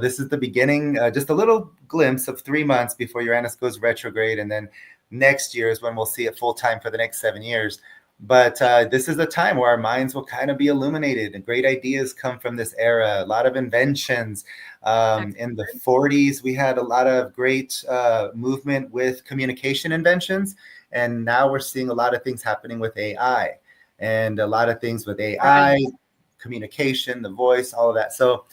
this is the beginning, just a little glimpse of 3 months before Uranus goes retrograde. And then next year is when we'll see it full time for the next 7 years. But this is a time where our minds will kind of be illuminated, and great ideas come from this era. A lot of inventions. In the 40s, we had a lot of great movement with communication inventions. And now we're seeing a lot of things happening with AI, and a lot of things with AI, right. Communication, the voice, all of that. So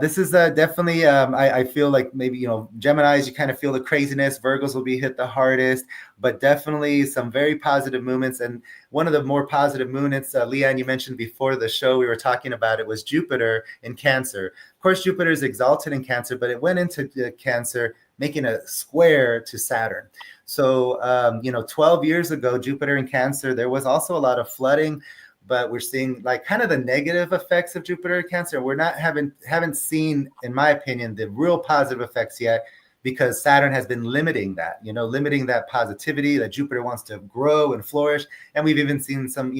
this is definitely, I feel like maybe, Geminis, you kind of feel the craziness. Virgos will be hit the hardest, but definitely some very positive movements. And one of the more positive movements, Leanne, you mentioned before the show, we were talking about it, was Jupiter in Cancer. Of course, Jupiter is exalted in Cancer, but it went into Cancer, making a square to Saturn. So, 12 years ago, Jupiter in Cancer, there was also a lot of flooding. But we're seeing like kind of the negative effects of Jupiter in Cancer. We're not haven't seen, in my opinion, the real positive effects yet, because Saturn has been limiting that, limiting that positivity that Jupiter wants to grow and flourish. And we've even seen some,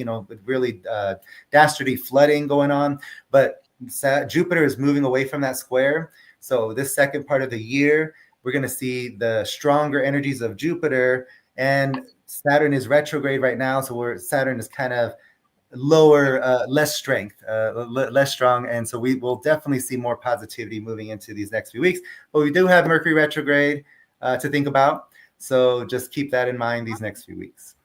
really dastardly flooding going on. But Jupiter is moving away from that square. So this second part of the year, we're going to see the stronger energies of Jupiter, and Saturn is retrograde right now. So Saturn is kind of lower, less strength, less strong. And so we will definitely see more positivity moving into these next few weeks. But we do have Mercury retrograde to think about. So just keep that in mind these next few weeks.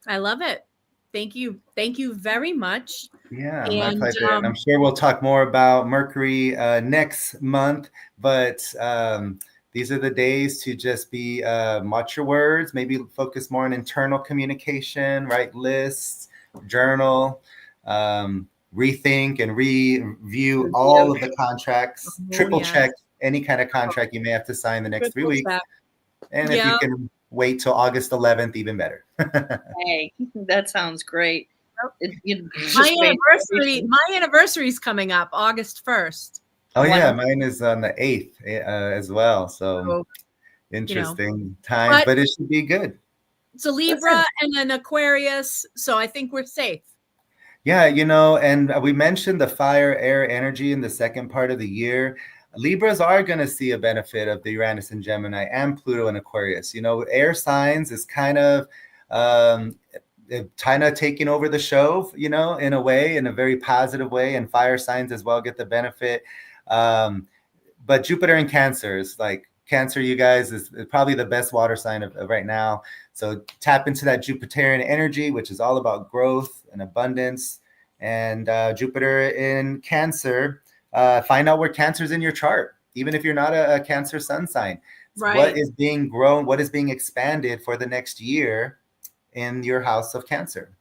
I love it. Thank you. Thank you very much. Yeah, my pleasure. And I'm sure we'll talk more about Mercury next month. But these are the days to just be watch your words, maybe focus more on internal communication, write lists, journal, rethink and review all of the contracts, triple check any kind of contract you may have to sign the next 3 weeks. And if you can wait till August 11th, even better. Hey, that sounds great. My anniversary is coming up August 1st. Oh yeah, mine is on the 8th as well. So interesting times, but it should be good. It's a Libra and an Aquarius, so I think we're safe. Yeah, and we mentioned the fire air energy in the second part of the year. Libras are going to see a benefit of the Uranus and Gemini and Pluto and Aquarius. Air signs is kind of taking over the show, in a way, in a very positive way, and fire signs as well get the benefit. But Jupiter in Cancer is like, Cancer, you guys, is probably the best water sign of right now. So tap into that Jupiterian energy, which is all about growth and abundance. And Jupiter in Cancer, find out where Cancer is in your chart, even if you're not a Cancer sun sign. Right. What is being grown, what is being expanded for the next year in your house of Cancer?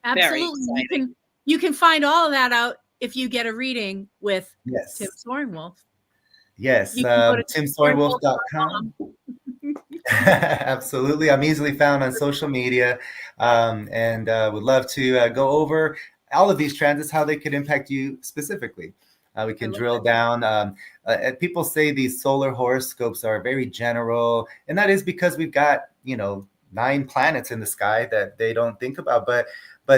Absolutely. You can find all of that out if you get a reading with Tim Sorenwolf. Yes, timsorenwolf.com. Absolutely. I'm easily found on social media, and would love to go over all of these transits, how they could impact you specifically. We can drill down. People say these solar horoscopes are very general, and that is because we've got, 9 planets in the sky that they don't think about, but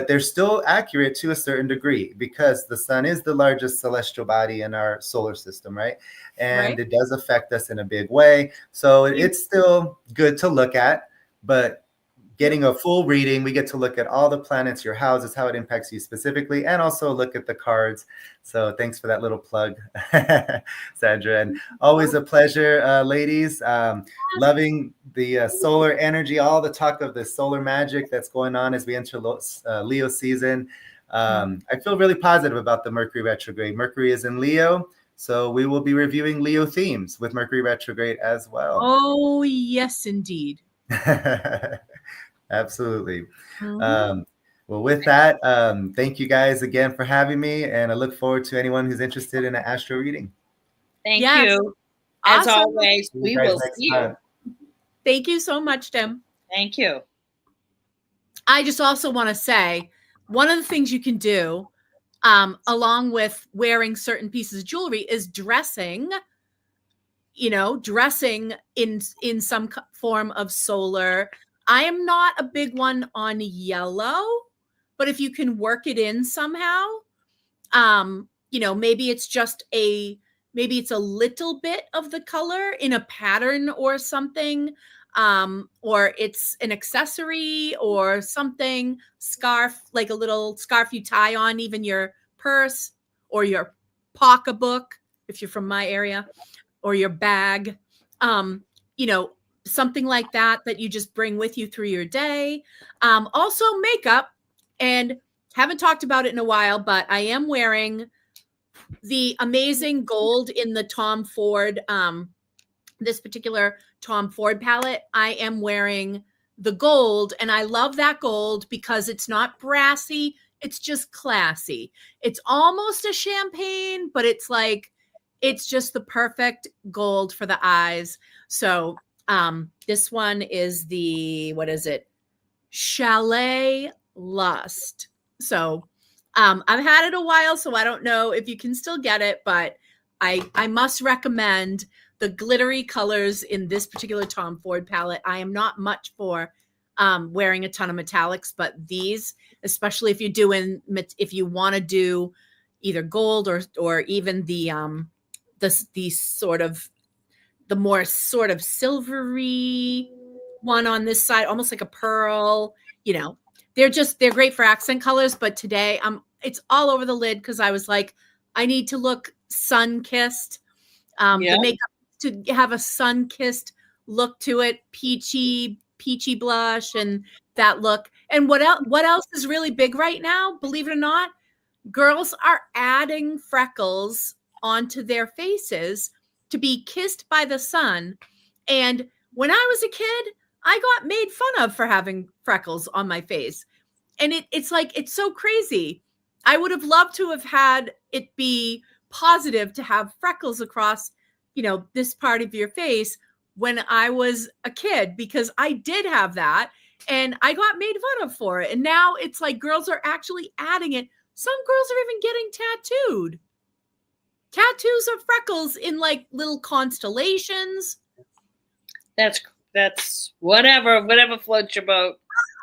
they're still accurate to a certain degree because the sun is the largest celestial body in our solar system, right? And it does affect us in a big way. So it's still good to look at, but getting a full reading, we get to look at all the planets, your houses, how it impacts you specifically, and also look at the cards. So thanks for that little plug, Sandra. And always a pleasure, ladies. Loving the solar energy, all the talk of the solar magic that's going on as we enter Leo season. I feel really positive about the Mercury retrograde. Mercury is in Leo, so we will be reviewing Leo themes with Mercury retrograde as well. Oh, yes, indeed. Absolutely. Well, with that, thank you guys again for having me, and I look forward to anyone who's interested in an astro reading. Thank you. As always, we will see you. Thank you so much, Tim. Thank you. I just also want to say one of the things you can do along with wearing certain pieces of jewelry is dressing in some form of solar. I am not a big one on yellow, but if you can work it in somehow, maybe it's a little bit of the color in a pattern or something, or it's an accessory or something, scarf, like a little scarf you tie on even your purse or your pocketbook, if you're from my area, or your bag, something like that you just bring with you through your day. Also makeup, and haven't talked about it in a while, but I am wearing the amazing gold in the Tom Ford, this particular Tom Ford palette. I am wearing the gold, and I love that gold because it's not brassy. It's just classy. It's almost a champagne, but it's just the perfect gold for the eyes. So this one is what is it? Chalet Lust. So I've had it a while, so I don't know if you can still get it, but I must recommend the glittery colors in this particular Tom Ford palette. I am not much for wearing a ton of metallics, but these, especially if you want to do either gold or even the more sort of silvery one on this side, almost like a pearl, they're great for accent colors. But today it's all over the lid because I was like, I need to look sun-kissed. The makeup to have a sun-kissed look to it, peachy blush and that look. And what else is really big right now, believe it or not? Girls are adding freckles onto their faces to be kissed by the sun. And when I was a kid, I got made fun of for having freckles on my face. And it's so crazy. I would have loved to have had it be positive to have freckles across, this part of your face when I was a kid, because I did have that and I got made fun of for it. And now it's like girls are actually adding it. Some girls are even getting tattoos of freckles in like little constellations. That's whatever floats your boat.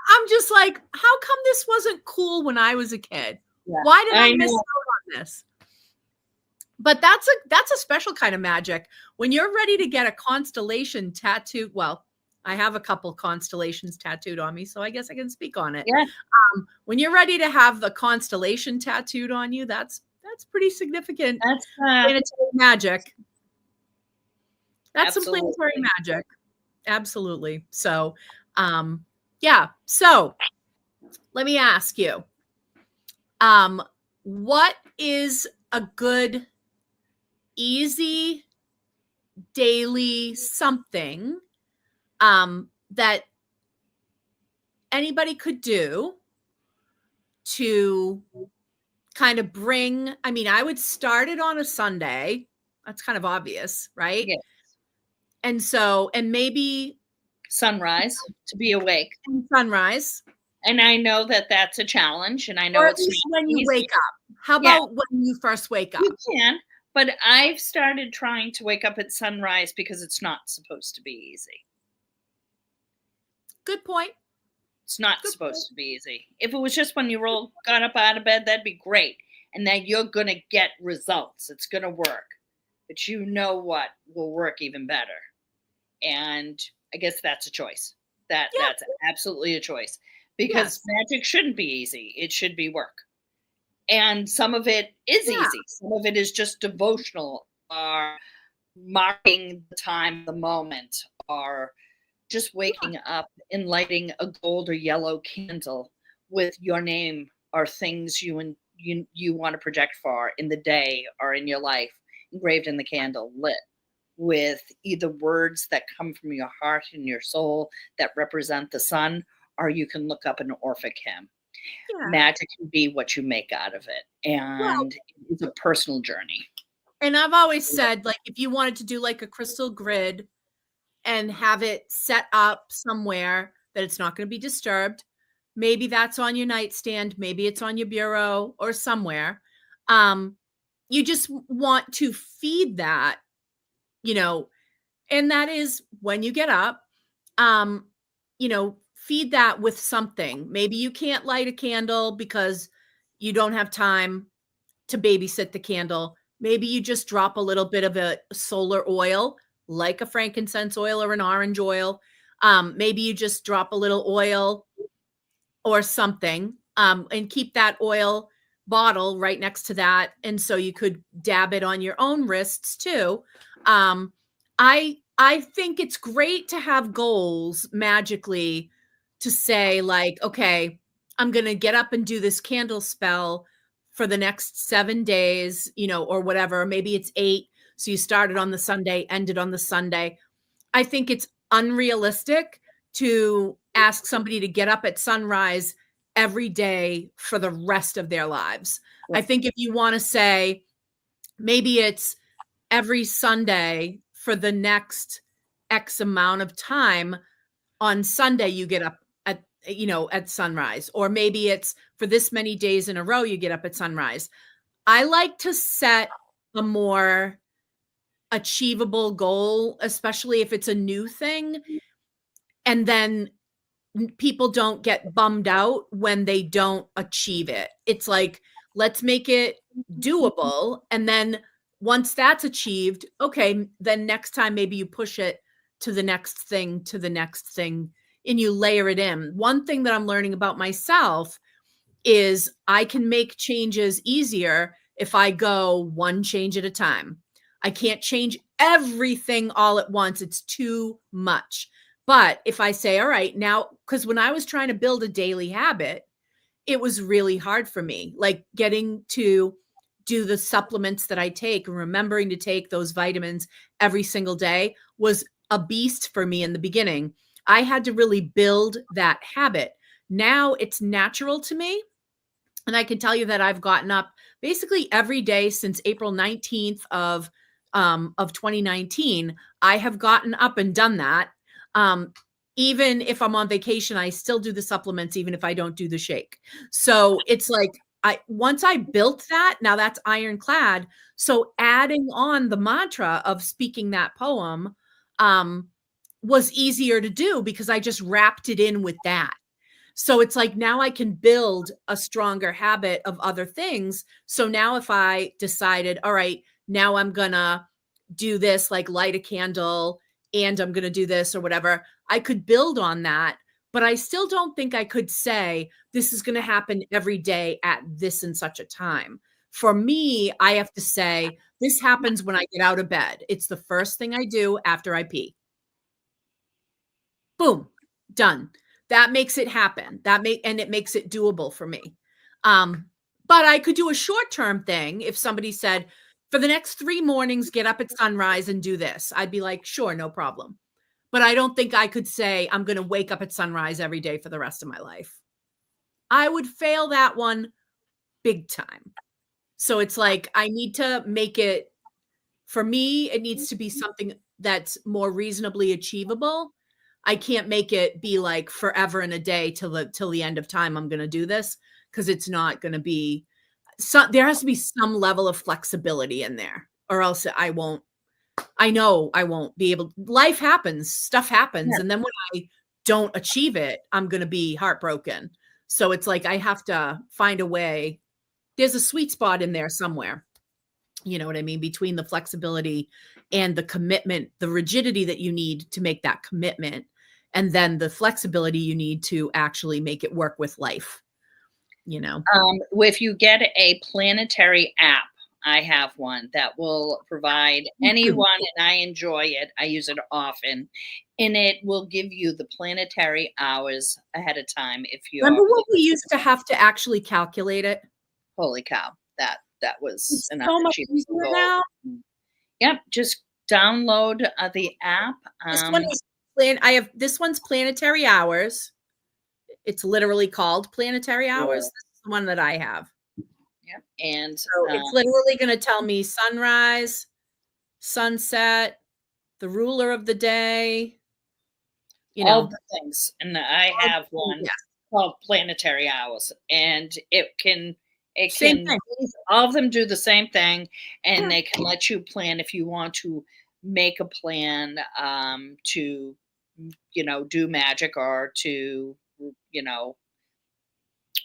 I'm just like, how come this wasn't cool when I was a kid? Yeah, why did I miss out on this? But that's a special kind of magic. When you're ready to get a constellation tattoo, well, I have a couple constellations tattooed on me, so I guess I can speak on it. Yeah. When you're ready to have the constellation tattooed on you, that's pretty significant. That's planetary magic. That's absolutely. Some planetary magic. Absolutely. So, yeah. So let me ask you, what is a good, easy daily something that anybody could do to kind of bring, I would start it on a Sunday. That's kind of obvious, right? Yes. And maybe sunrise, to be awake. Sunrise. And I know that that's a challenge, and I know it's when you wake up. How about when you first wake up? You can, but I've started trying to wake up at sunrise because it's not supposed to be easy. Good point. It's not supposed to be easy. If it was just when you got up out of bed, that'd be great. And then you're going to get results. It's going to work. But you know what will work even better. And I guess that's a choice. That's absolutely a choice. Because magic shouldn't be easy. It should be work. And some of it is easy. Some of it is just devotional, or marking the time, the moment, or just waking up and lighting a gold or yellow candle with your name or things you want to project for in the day or in your life, engraved in the candle, lit with either words that come from your heart and your soul that represent the sun, or you can look up an Orphic hymn. Magic can be what you make out of it, and it's a personal journey. And I've always said, like, if you wanted to do like a crystal grid and have it set up somewhere that it's not going to be disturbed, maybe that's on your nightstand, maybe it's on your bureau or somewhere. You just want to feed that, you know, and that is when you get up, you know, feed that with something. Maybe you can't light a candle because you don't have time to babysit the candle. Maybe you just drop a little bit of a solar oil, like a frankincense oil or an orange oil. Maybe you just drop a little oil or something, and keep that oil bottle right next to that. And so you could dab it on your own wrists too. I think it's great to have goals magically to say, like, okay, I'm going to get up and do this candle spell for the next 7 days, you know, or whatever. Maybe it's 8. So you started on the Sunday, ended on the Sunday. I think it's unrealistic to ask somebody to get up at sunrise every day for the rest of their lives. I think if you want to say, maybe it's every Sunday for the next X amount of time, on Sunday you get up at, you know, at sunrise, or maybe it's for this many days in a row you get up at sunrise. I like to set a more achievable goal, especially if it's a new thing, and then people don't get bummed out when they don't achieve it. It's like, let's make it doable, and then once that's achieved, okay, then next time maybe you push it to the next thing, and you layer it in. One thing that I'm learning about myself is I can make changes easier if I go one change at a time. I can't change everything all at once. It's too much. But if I say, all right, now, because when I was trying to build a daily habit, it was really hard for me, like getting to do the supplements that I take and remembering to take those vitamins every single day was a beast for me in the beginning. I had to really build that habit. Now it's natural to me. And I can tell you that I've gotten up basically every day since April 19th of 2019. I have gotten up and done that. Even if I'm on vacation, I still do the supplements, even if I don't do the shake. So it's like, once I built that, now that's ironclad. So adding on the mantra of speaking that poem was easier to do because I just wrapped it in with that. So it's like, now I can build a stronger habit of other things. So now if I decided, all right, now I'm gonna do this, like light a candle, and I'm gonna do this or whatever, I could build on that. But I still don't think I could say this is going to happen every day at this and such a time. For me, I have to say this happens when I get out of bed. It's the first thing I do after I pee. Boom, done. That makes it happen. And it makes it doable for me. But I could do a short-term thing. If somebody said, for the next 3 mornings, get up at sunrise and do this, I'd be like, sure, no problem. But I don't think I could say I'm going to wake up at sunrise every day for the rest of my life. I would fail that one big time. So it's like, I need to make it, for me, it needs to be something that's more reasonably achievable. I can't make it be like forever and a day till the end of time I'm going to do this, because it's not going to be, there has to be some level of flexibility in there, or else I know I won't be able. Life happens, stuff happens. And then when I don't achieve it, I'm going to be heartbroken. So it's like I have to find a way. There's a sweet spot in there somewhere. You know what I mean? Between the flexibility and the commitment, the rigidity that you need to make that commitment, and then the flexibility you need to actually make it work with life. You know, if you get a planetary app, I have one that will provide anyone, and I enjoy it. I use it often, and it will give you the planetary hours ahead of time. If you remember what we used to have to actually calculate it? Holy cow, that was It's an so much easier now. Yep, just download the app. This one is this one's planetary hours. It's literally called planetary hours. This is the one that I have. Yep, and so it's literally going to tell me sunrise, sunset, the ruler of the day. You know, all the things. And I have one called planetary hours, and all of them do the same thing, and they can let you plan if you want to make a plan to, you know, do magic or to, you know,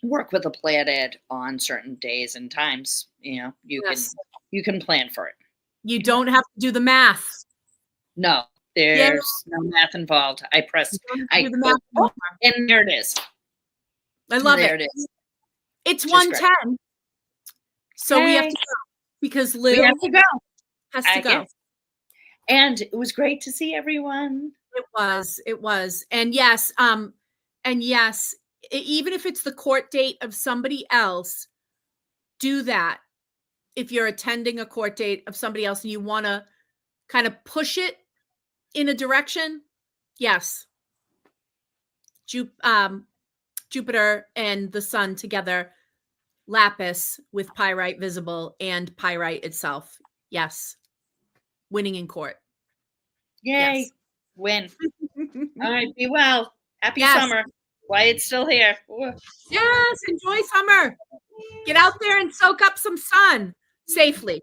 work with a planet on certain days and times. You know, you can plan for it. You don't have to do the math. No, there's no math involved. I press and there it is. I love it. It is. It's 1:10. So we have to go because Lou has to go. And it was great to see everyone. It was. And yes, even if it's the court date of somebody else, do that. If you're attending a court date of somebody else and you want to kind of push it in a direction, yes. Jupiter and the sun together, lapis with pyrite visible and pyrite itself. Yes. Winning in court. Yay. Yes. Win. All right. Be well. Happy summer. Wyatt's still here. Yes. Enjoy summer. Get out there and soak up some sun safely.